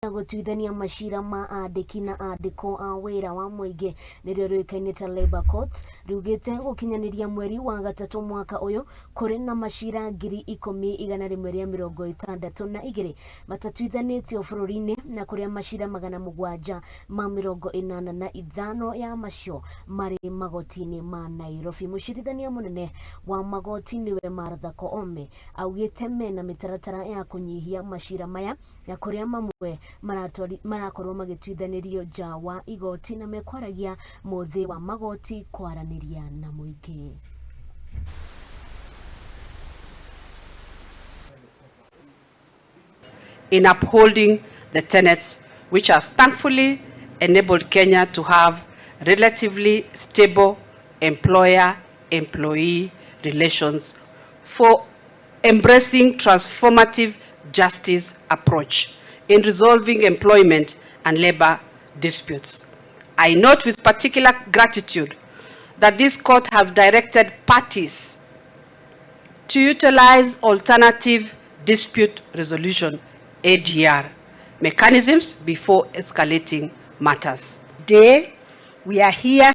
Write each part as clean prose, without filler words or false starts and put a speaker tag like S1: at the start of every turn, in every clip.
S1: gutwithania macira ma andiki na andikwo a wira wa muingi nirio rioikaine ta Labour Courts riugite gukinyaniria mweri wa gatatu mwaka uyu kuri na macira 10,162 matatwithanitio bururi-ini na kuria macira 785 ya macio mari magoti-ini ma Nairobi.Mucirithania munene wa magoti-ini we Martha Koome augite mena mitaratara ya kunyihia macira maya na kuria mamwe marakorwo magitwithanirio nja wa Igoti na mekwaragia muthia wa magoti kwaraniria na muingi.
S2: In upholding the tenets which has thankfully enabled Kenya to have relatively stable employer-employee relations, for embracing transformative justice approach in resolving employment and labor disputes. I note with particular gratitude that this court has directed parties to utilize alternative dispute resolution ADR mechanisms before escalating matters.
S3: Today, we are here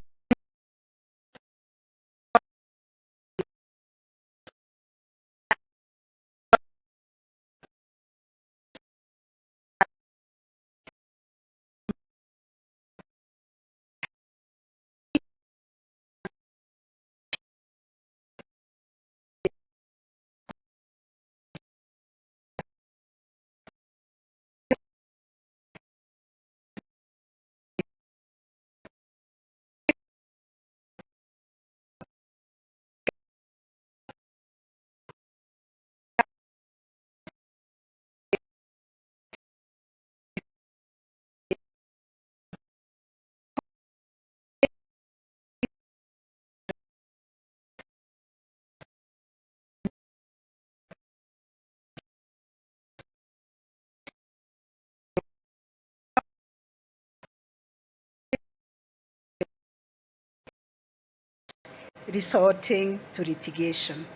S3: resorting to litigation,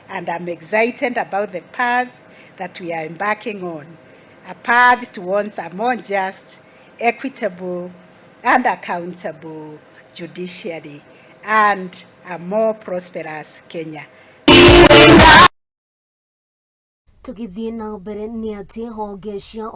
S3: and I'm excited about the path that we are embarking on, a path towards a more just, equitable, and accountable judiciary and a more prosperous Kenya.
S1: Tukithie na mbere ni ati honge cia